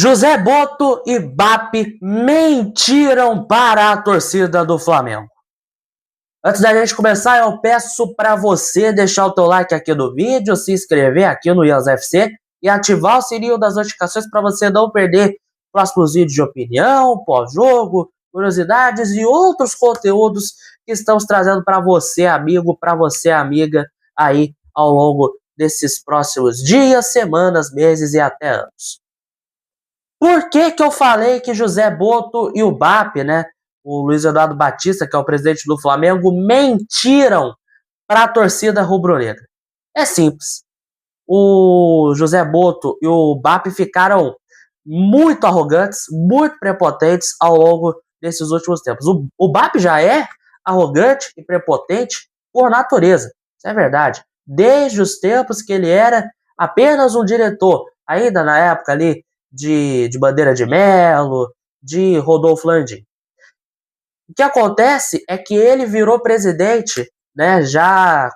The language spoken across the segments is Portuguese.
José Boto e BAP mentiram para a torcida do Flamengo. Antes da gente começar, eu peço para você deixar o teu like aqui no vídeo, se inscrever aqui no Ias FC e ativar o sininho das notificações para você não perder próximos vídeos de opinião, pós-jogo, curiosidades e outros conteúdos que estamos trazendo para você, amigo, para você, amiga, aí ao longo desses próximos dias, semanas, meses e até anos. Por que eu falei que José Boto e o BAP, né, o Luiz Eduardo Batista, que é o presidente do Flamengo, mentiram para a torcida rubro-negra? É simples. O José Boto e o BAP ficaram muito arrogantes, muito prepotentes ao longo desses últimos tempos. O BAP já é arrogante e prepotente por natureza, isso é verdade. Desde os tempos que ele era apenas um diretor, ainda na época ali de Bandeira de Melo, de Rodolfo Landim. O que acontece é que ele virou presidente, né, já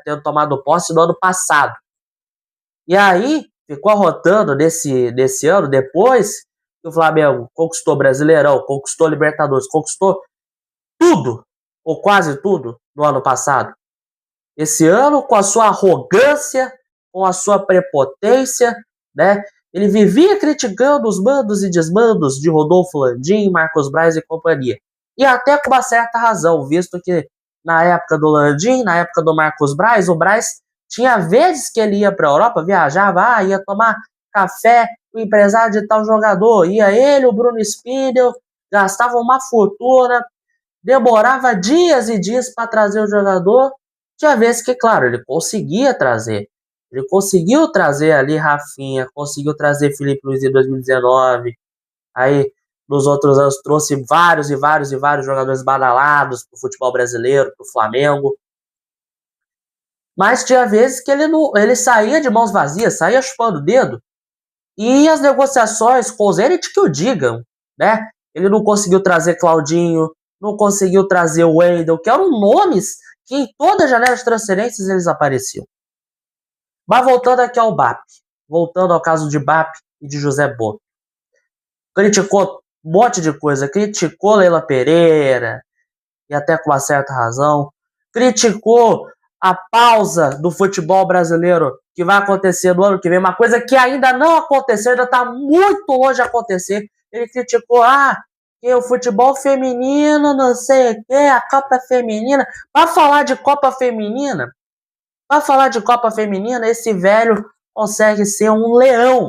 tendo tomado posse no ano passado. E aí, ficou arrotando nesse ano, depois que o Flamengo conquistou Brasileirão, conquistou Libertadores, conquistou tudo, ou quase tudo, no ano passado. Esse ano, com a sua arrogância, com a sua prepotência, né, ele vivia criticando os mandos e desmandos de Rodolfo Landim, Marcos Braz e companhia. E até com uma certa razão, visto que na época do Landim, na época do Marcos Braz, o Braz tinha vezes que ele ia para a Europa, viajava, ia tomar café com o empresário de tal jogador. Ia ele, o Bruno Spindel, gastava uma fortuna, demorava dias e dias para trazer o jogador. Tinha vezes que, claro, ele conseguia trazer. Ele conseguiu trazer ali Rafinha, conseguiu trazer Felipe Luiz em 2019. Aí, nos outros anos, trouxe vários jogadores badalados pro futebol brasileiro, pro Flamengo. Mas tinha vezes que ele saía de mãos vazias, saía chupando o dedo. E as negociações com o Zenit que o digam, né? Ele não conseguiu trazer Claudinho, não conseguiu trazer o Wendel, que eram nomes que em toda a janela de transferências eles apareciam. Mas voltando aqui ao BAP, voltando ao caso de BAP e de José Boto. Criticou um monte de coisa, criticou Leila Pereira, e até com uma certa razão, criticou a pausa do futebol brasileiro que vai acontecer no ano que vem, uma coisa que ainda não aconteceu, ainda está muito longe de acontecer. Ele criticou, que o futebol feminino, não sei o que, a Copa Feminina. Para falar de Copa Feminina, esse velho consegue ser um leão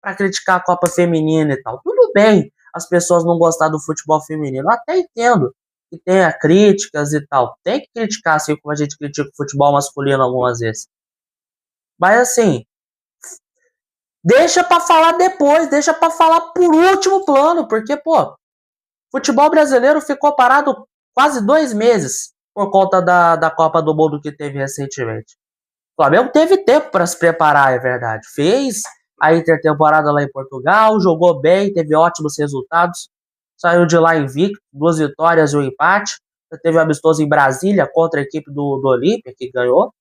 para criticar a Copa Feminina e tal. Tudo bem as pessoas não gostar do futebol feminino, eu até entendo que tenha críticas e tal. Tem que criticar, assim como a gente critica o futebol masculino algumas vezes. Mas assim, deixa pra falar depois, deixa pra falar por último plano, porque, pô, futebol brasileiro ficou parado quase 2 meses por conta da Copa do Mundo que teve recentemente. O Flamengo teve tempo para se preparar, é verdade. Fez a intertemporada lá em Portugal, jogou bem, teve ótimos resultados. Saiu de lá invicto, 2 vitórias e um empate. Teve amistoso em Brasília contra a equipe do Olímpia, que ganhou.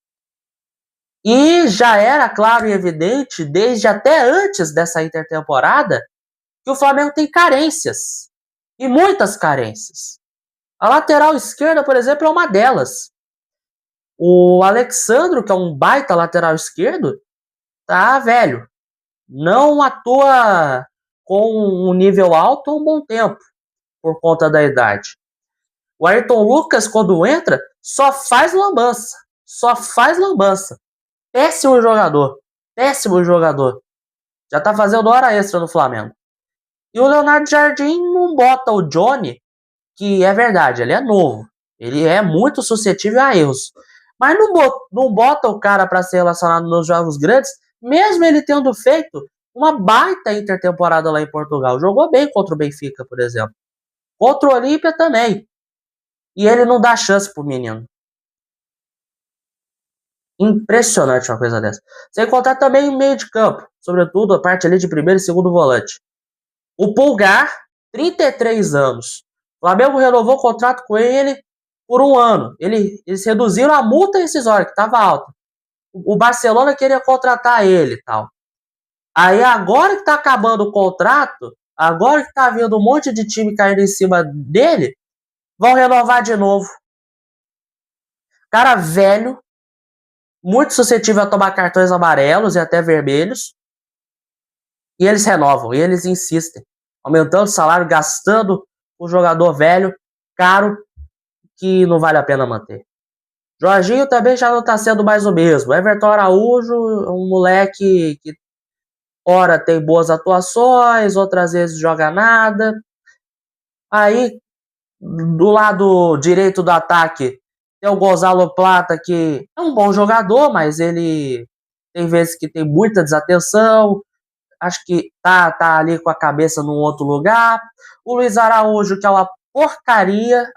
E já era claro e evidente, desde até antes dessa intertemporada, que o Flamengo tem carências. E muitas carências. A lateral esquerda, por exemplo, é uma delas. O Alexandro, que é um baita lateral esquerdo, tá velho. Não atua com um nível alto há um bom tempo, por conta da idade. O Ayrton Lucas, quando entra, só faz lambança. Péssimo jogador. Já tá fazendo hora extra no Flamengo. E o Leonardo Jardim não bota o Johnny, que é verdade, ele é novo. Ele é muito suscetível a erros. Mas não bota o cara para ser relacionado nos jogos grandes, mesmo ele tendo feito uma baita intertemporada lá em Portugal. Jogou bem contra o Benfica, por exemplo. Contra o Olímpia também. E ele não dá chance pro menino. Impressionante uma coisa dessa. Sem contar também o meio de campo. Sobretudo a parte ali de primeiro e segundo volante. O Pulgar, 33 anos. O Flamengo renovou o contrato com ele por 1 ano. Eles reduziram a multa rescisória, que estava alta. O Barcelona queria contratar ele e tal. Aí agora que tá acabando o contrato, agora que tá vindo um monte de time caindo em cima dele, vão renovar de novo. Cara velho, muito suscetível a tomar cartões amarelos e até vermelhos. E eles renovam, e eles insistem, aumentando o salário, gastando o jogador velho, caro, que não vale a pena manter. Jorginho também já não tá sendo mais o mesmo. Everton Araújo, um moleque que ora tem boas atuações, outras vezes joga nada. Aí, do lado direito do ataque, tem o Gonzalo Plata, que é um bom jogador, mas ele tem vezes que tem muita desatenção. Acho que tá ali com a cabeça num outro lugar. O Luiz Araújo, que é uma porcaria.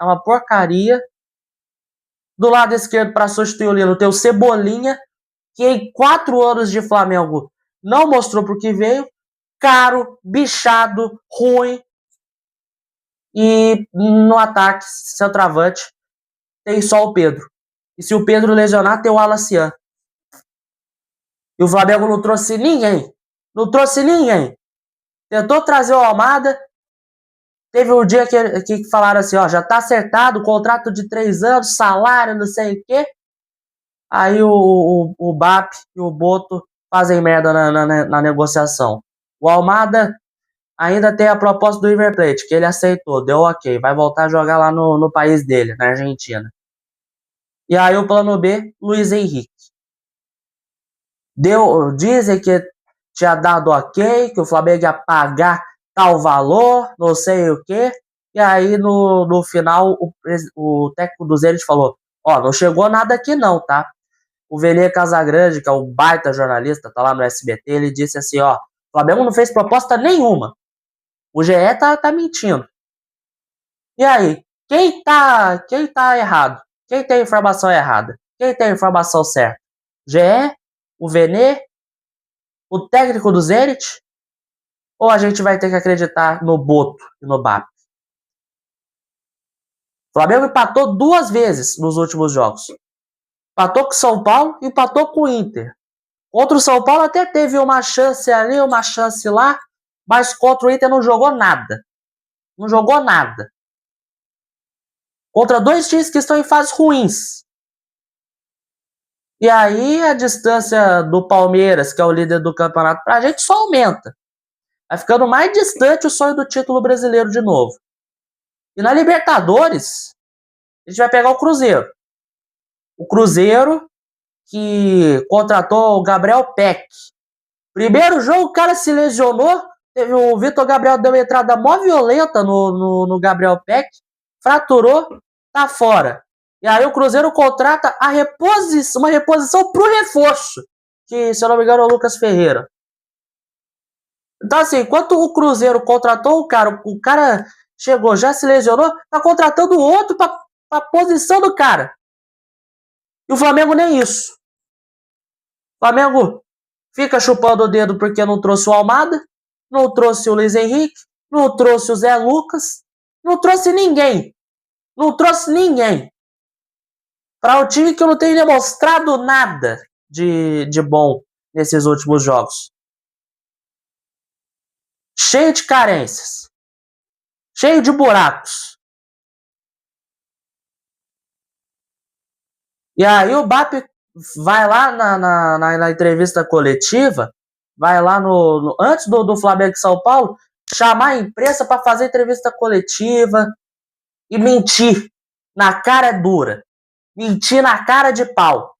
Do lado esquerdo, para substituir o Lino, tem o Cebolinha, que em 4 anos de Flamengo não mostrou pro que veio. Caro, bichado, ruim. E no ataque, centroavante, tem só o Pedro. E se o Pedro lesionar, tem o Alacian. E o Flamengo não trouxe ninguém. Não trouxe ninguém. Tentou trazer o Almada. Teve um dia que falaram assim, ó, já tá acertado, contrato de 3 anos, salário, não sei o quê. Aí o BAP e o Boto fazem merda na negociação. O Almada ainda tem a proposta do River Plate, que ele aceitou, deu ok, vai voltar a jogar lá no país dele, na Argentina. E aí o plano B, Luiz Henrique. Dizem que tinha dado ok, que o Flamengo ia pagar tal valor, não sei o quê. E aí no final o técnico do Zenit falou, ó, não chegou nada aqui não, tá? O Vene Casagrande, que é um baita jornalista, tá lá no SBT, ele disse assim, ó, o Flamengo não fez proposta nenhuma. O GE tá mentindo. E aí, quem tá errado? Quem tem a informação errada? Quem tem a informação certa? GE? O Vene? O técnico do Zenit? Ou a gente vai ter que acreditar no Boto e no BAP? O Flamengo empatou 2 vezes nos últimos jogos. Empatou com o São Paulo e empatou com o Inter. Contra o São Paulo até teve uma chance ali, uma chance lá, mas contra o Inter não jogou nada. Não jogou nada. Contra 2 times que estão em fases ruins. E aí a distância do Palmeiras, que é o líder do campeonato, pra gente só aumenta. Vai ficando mais distante o sonho do título brasileiro de novo. E na Libertadores, a gente vai pegar o Cruzeiro. O Cruzeiro que contratou o Gabriel Peck. Primeiro jogo o cara se lesionou, o Vitor Gabriel deu uma entrada mó violenta no Gabriel Peck, fraturou, tá fora. E aí o Cruzeiro contrata uma reposição pro reforço, que se eu não me engano é o Lucas Ferreira. Então assim, enquanto o Cruzeiro contratou o cara chegou, já se lesionou, tá contratando outro pra posição do cara. E o Flamengo nem isso. O Flamengo fica chupando o dedo porque não trouxe o Almada, não trouxe o Luiz Henrique, não trouxe o Zé Lucas, não trouxe ninguém. Não trouxe ninguém. Para um time que não tem demonstrado nada de bom nesses últimos jogos. Cheio de carências. Cheio de buracos. E aí o BAP vai lá na entrevista coletiva, vai lá antes do Flamengo e São Paulo, chamar a imprensa para fazer entrevista coletiva e mentir na cara dura. Mentir na cara de pau.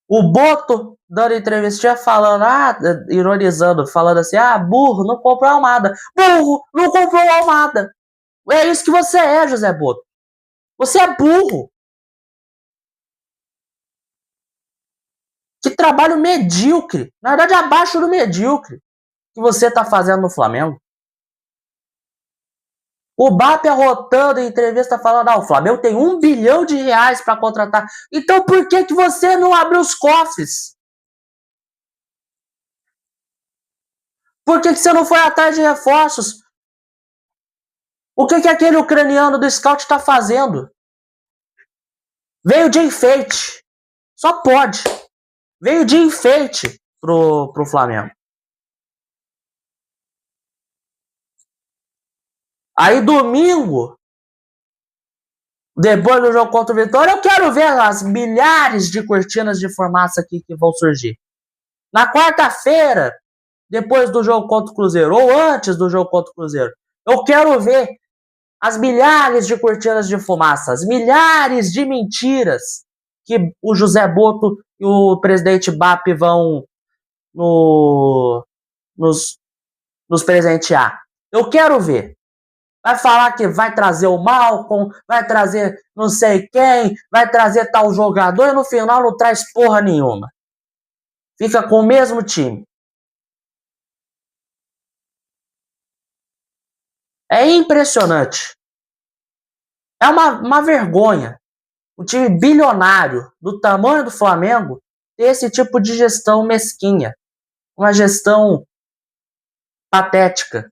O Boto dando entrevista falando, ironizando, falando assim, burro, não comprou a Almada. Burro, não comprou a Almada. É isso que você é, José Boto. Você é burro. Que trabalho medíocre. Na verdade, abaixo do medíocre que você tá fazendo no Flamengo. O BAP arrotando em entrevista falando, o Flamengo tem R$1 bilhão para contratar. Então por que você não abre os cofres? Por que você não foi atrás de reforços? O que aquele ucraniano do Scout tá fazendo? Veio de enfeite. Só pode. Veio de enfeite pro Flamengo. Aí domingo, depois do jogo contra o Vitória, eu quero ver as milhares de cortinas de fumaça aqui que vão surgir. Na quarta-feira, depois do jogo contra o Cruzeiro, ou antes do jogo contra o Cruzeiro, eu quero ver as milhares de cortinas de fumaça, as milhares de mentiras que o José Boto e o presidente BAP vão nos presentear. Eu quero ver. Vai falar que vai trazer o Malcom, vai trazer não sei quem, vai trazer tal jogador e no final não traz porra nenhuma. Fica com o mesmo time. É impressionante. É uma vergonha. Um time bilionário do tamanho do Flamengo ter esse tipo de gestão mesquinha. Uma gestão patética.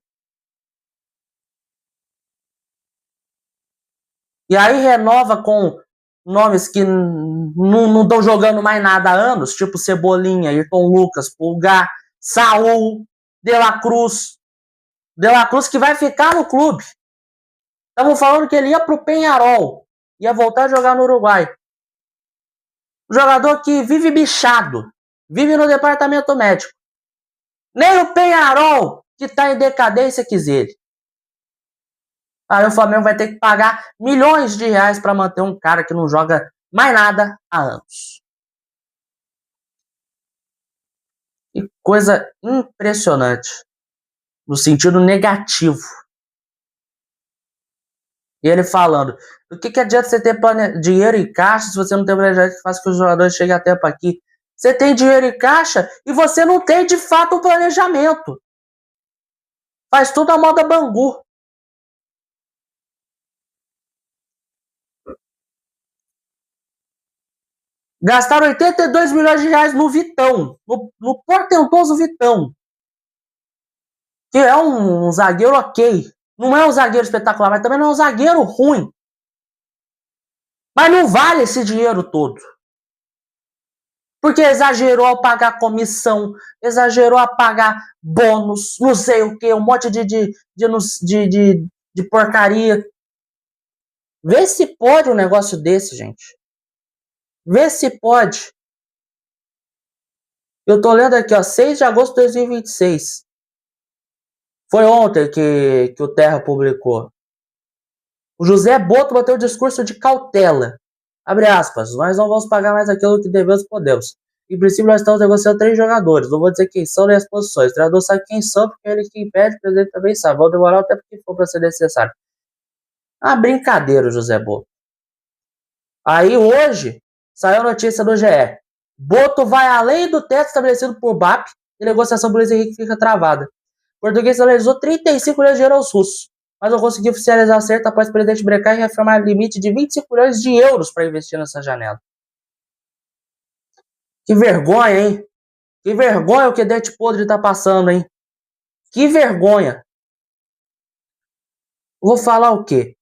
E aí renova com nomes que não estão jogando mais nada há anos, tipo Cebolinha, Ayrton Lucas, Pulgar, Saul, De La Cruz. De La Cruz que vai ficar no clube. Estavam falando que ele ia pro Peñarol, ia voltar a jogar no Uruguai. Um jogador que vive bichado, vive no departamento médico. Nem o Peñarol, que está em decadência, quis ele. Aí o Flamengo vai ter que pagar milhões de reais para manter um cara que não joga mais nada há anos. Que coisa impressionante. No sentido negativo. E ele falando, o que adianta você ter dinheiro em caixa se você não tem planejamento que faça que os jogadores cheguem a tempo aqui? Você tem dinheiro em caixa e você não tem de fato um planejamento. Faz tudo a moda Bangu. Gastaram 82 milhões de reais no Vitão, no portentoso Vitão, que é um zagueiro ok. Não é um zagueiro espetacular, mas também não é um zagueiro ruim. Mas não vale esse dinheiro todo. Porque exagerou a pagar comissão, exagerou a pagar bônus, não sei o que, um monte de porcaria. Vê se pode um negócio desse, gente. Vê se pode. Eu tô lendo aqui, ó, 6 de agosto de 2026. Foi ontem que o Terra publicou. O José Boto bateu o discurso de cautela. Abre aspas, nós não vamos pagar mais aquilo que devemos podemos. Em princípio, nós estamos negociando 3 jogadores. Não vou dizer quem são nem as posições. O treinador sabe quem são, porque ele que impede, o presidente também sabe. Vão demorar o tempo que for para ser necessário. Ah, brincadeira, José Boto. Aí hoje, saiu a notícia do GE. Boto vai além do teto estabelecido por BAP e negociação por Luiz Henrique fica travada. O português analisou 35 milhões de euros aos russos, mas não conseguiu oficializar acerto após o presidente brecar e reafirmar o limite de 25 milhões de euros para investir nessa janela. Que vergonha, hein? Que vergonha o que Dente Podre tá passando, hein? Que vergonha. Vou falar o quê?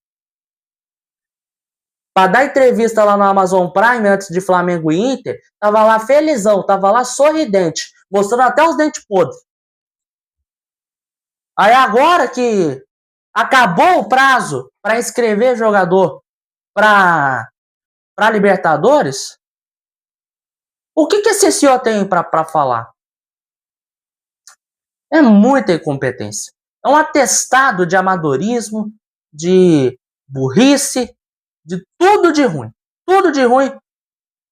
Para dar entrevista lá no Amazon Prime antes de Flamengo e Inter, tava lá felizão, tava lá sorridente, mostrando até os dentes podres. Aí agora que acabou o prazo para inscrever jogador para Libertadores, o que esse senhor tem para falar? É muita incompetência. É um atestado de amadorismo, de burrice, de tudo de ruim. Tudo de ruim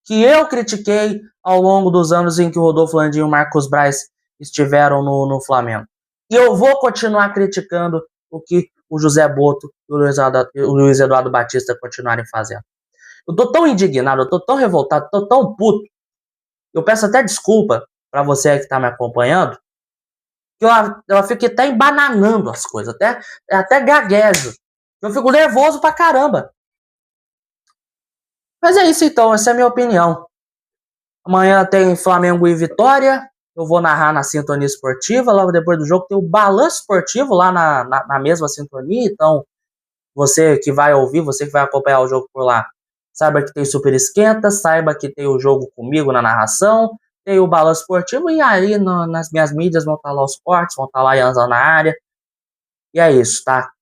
que eu critiquei ao longo dos anos em que o Rodolfo Landim e o Marcos Braz estiveram no Flamengo. E eu vou continuar criticando o que o José Boto e o Luiz Eduardo Batista continuarem fazendo. Eu tô tão indignado, eu tô tão revoltado, tô tão puto. Eu peço até desculpa para você que tá me acompanhando, que eu fico até embananando as coisas, até gaguejo. Eu fico nervoso pra caramba. Mas é isso então, essa é a minha opinião. Amanhã tem Flamengo e Vitória. Eu vou narrar na Sintonia Esportiva. Logo depois do jogo tem o Balanço Esportivo lá na mesma sintonia. Então, você que vai ouvir, você que vai acompanhar o jogo por lá, saiba que tem Super Esquenta, saiba que tem o jogo comigo na narração, tem o Balanço Esportivo e aí nas minhas mídias vão estar lá os cortes, vão estar lá Ianzão na área. E é isso, tá?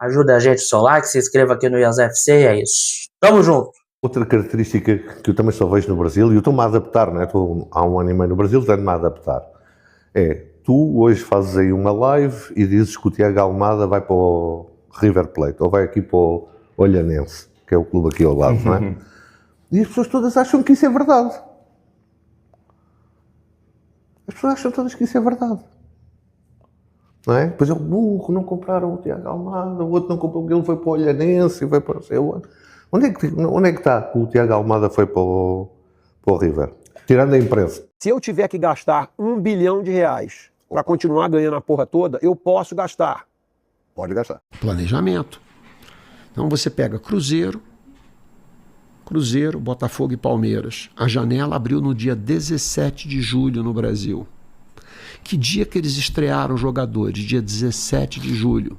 Ajuda a gente, seu like, se inscreva aqui no IASFC e é isso. Tamo junto! Outra característica que eu também só vejo no Brasil, e eu estou-me a adaptar, né? Estou há 1 ano e meio no Brasil, tenho-me a adaptar, tu hoje fazes aí uma live e dizes que o Tiago Almada vai para o River Plate, ou vai aqui para o Olhanense, que é o clube aqui ao lado, não é? E as pessoas todas acham que isso é verdade. As pessoas acham todas que isso é verdade. Não é? Depois é o burro, não compraram o Tiago Almada, o outro não comprou porque ele foi para o Olhanense e foi para o seu outro. Onde é que está que o Tiago Almada foi para o River? Tirando a imprensa. Se eu tiver que gastar R$1 bilhão para continuar ganhando a porra toda, eu posso gastar. Pode gastar. Planejamento. Então você pega Cruzeiro, Botafogo e Palmeiras. A janela abriu no dia 17 de julho no Brasil. Que dia que eles estrearam os jogadores? Dia 17 de julho.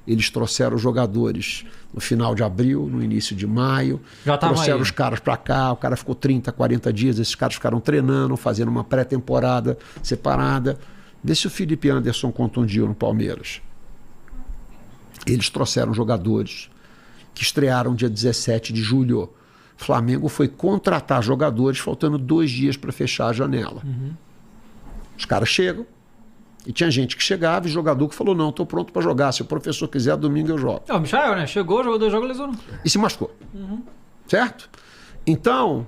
Eles trouxeram os jogadores no final de abril, no início de maio. Trouxeram os caras para cá, o cara ficou 30, 40 dias, esses caras ficaram treinando, fazendo uma pré-temporada separada. Vê se o Felipe Anderson contundiu no Palmeiras. Eles trouxeram jogadores que estrearam dia 17 de julho. Flamengo foi contratar jogadores faltando 2 dias para fechar a janela. Os caras chegam, e tinha gente que chegava e jogador que falou, não, estou pronto para jogar, se o professor quiser, domingo eu jogo. É, o Michael, né? Chegou, o jogador joga, lesionou. E se machucou. Certo? Então...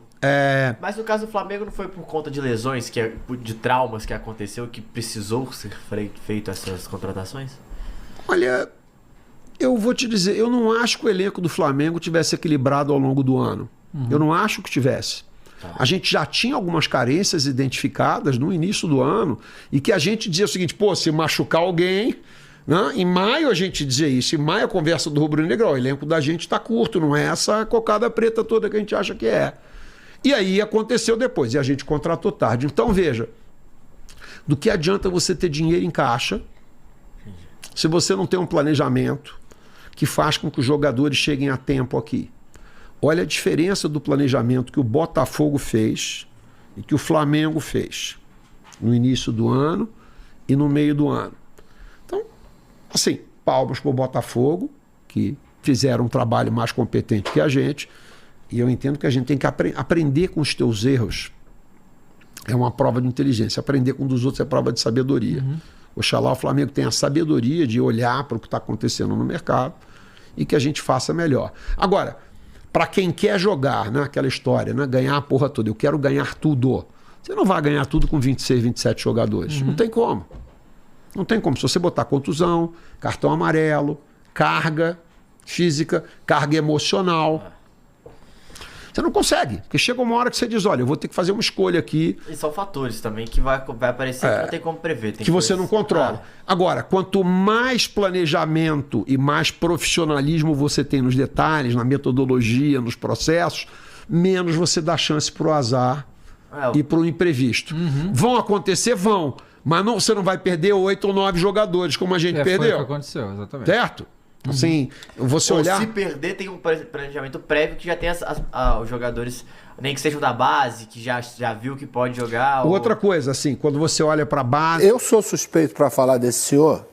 Mas no caso do Flamengo não foi por conta de lesões, de traumas que aconteceu, que precisou ser feito essas contratações? Olha, eu vou te dizer, eu não acho que o elenco do Flamengo tivesse equilibrado ao longo do ano. Eu não acho que tivesse. A gente já tinha algumas carências identificadas no início do ano e que a gente dizia o seguinte, pô, se machucar alguém... Né? Em maio a gente dizia isso, em maio a conversa do Rubro Negro, o elenco da gente está curto, não é essa cocada preta toda que a gente acha que é. E aí aconteceu depois, e a gente contratou tarde. Então veja, do que adianta você ter dinheiro em caixa se você não tem um planejamento que faz com que os jogadores cheguem a tempo aqui? Olha a diferença do planejamento que o Botafogo fez e que o Flamengo fez no início do ano e no meio do ano. Então, assim, palmas para o Botafogo, que fizeram um trabalho mais competente que a gente, e eu entendo que a gente tem que aprender com os teus erros. É uma prova de inteligência. Aprender com um dos outros é prova de sabedoria. Oxalá o Flamengo tenha a sabedoria de olhar para o que está acontecendo no mercado e que a gente faça melhor. Agora, para quem quer jogar, né, aquela história, né, ganhar a porra toda, eu quero ganhar tudo. Você não vai ganhar tudo com 26, 27 jogadores. Não tem como. Não tem como. Se você botar contusão, cartão amarelo, carga física, carga emocional, você não consegue. Porque chega uma hora que você diz, olha, eu vou ter que fazer uma escolha aqui. E são fatores também que vai aparecer que não tem como prever. Que você não controla. Agora, quanto mais planejamento e mais profissionalismo você tem nos detalhes, na metodologia, nos processos, menos você dá chance para o azar e para o imprevisto. Vão acontecer? Vão. Mas não, você não vai perder 8 ou 9 jogadores, como a gente perdeu. Foi o que aconteceu, exatamente. Certo? Assim, você ou olhar... se perder, tem um planejamento prévio que já tem os jogadores, nem que sejam da base, que já viu que pode jogar. Outra coisa, assim, quando você olha para a base... Eu sou suspeito para falar desse senhor,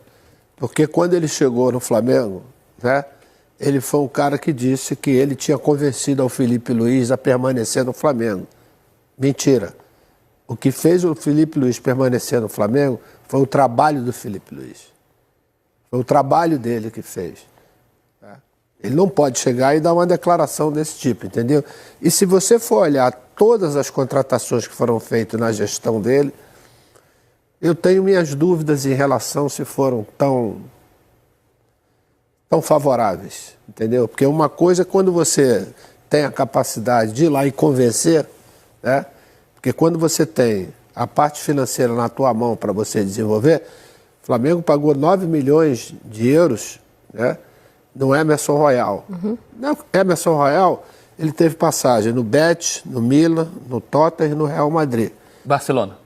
porque quando ele chegou no Flamengo, né, ele foi um cara que disse que ele tinha convencido ao Felipe Luiz a permanecer no Flamengo. Mentira. O que fez o Felipe Luiz permanecer no Flamengo foi o trabalho do Felipe Luiz. Foi o trabalho dele que fez. Ele não pode chegar e dar uma declaração desse tipo, entendeu? E se você for olhar todas as contratações que foram feitas na gestão dele, eu tenho minhas dúvidas em relação se foram tão favoráveis, entendeu? Porque uma coisa é quando você tem a capacidade de ir lá e convencer, né? Porque quando você tem a parte financeira na tua mão para você desenvolver, o Flamengo pagou 9 milhões de euros, né, no Emerson Royal. No Emerson Royal, ele teve passagem no Betis, no Milan, no Tottenham e no Real Madrid. Barcelona.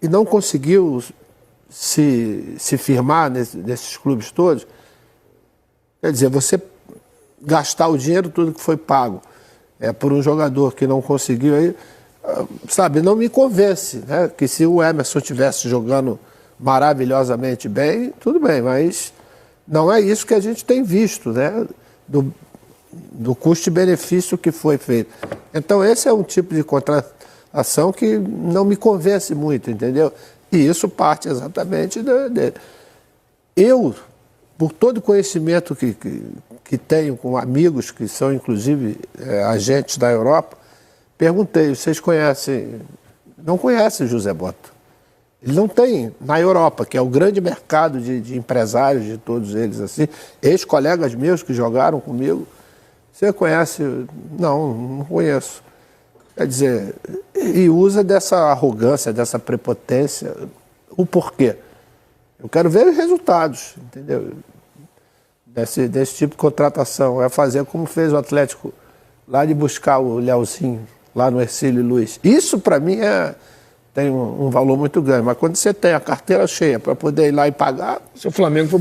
E não conseguiu se firmar nesses clubes todos. Quer dizer, você gastar o dinheiro, tudo que foi pago, por um jogador que não conseguiu aí, sabe, não me convence, né? Que se o Emerson estivesse jogando maravilhosamente bem, tudo bem, mas Não é isso que a gente tem visto, né? Do custo-benefício que foi feito. Então, esse é um tipo de contratação que não me convence muito, entendeu? E isso parte exatamente dele. Eu, por todo o conhecimento que tenho com amigos que são, inclusive, agentes da Europa, perguntei, vocês conhecem? Não conhecem José Bota. Ele não tem, na Europa, que é o grande mercado de empresários de todos eles, assim, ex-colegas meus que jogaram comigo, você conhece? Não conheço. Quer dizer, e usa dessa arrogância, dessa prepotência, o porquê. Eu quero ver os resultados, entendeu? Desse tipo de contratação. É fazer como fez o Atlético, lá de buscar o Leozinho, lá no Ercílio Luz. Isso, para mim, tem um valor muito grande. Mas quando você tem a carteira cheia para poder ir lá e pagar, Se o Flamengo for buscar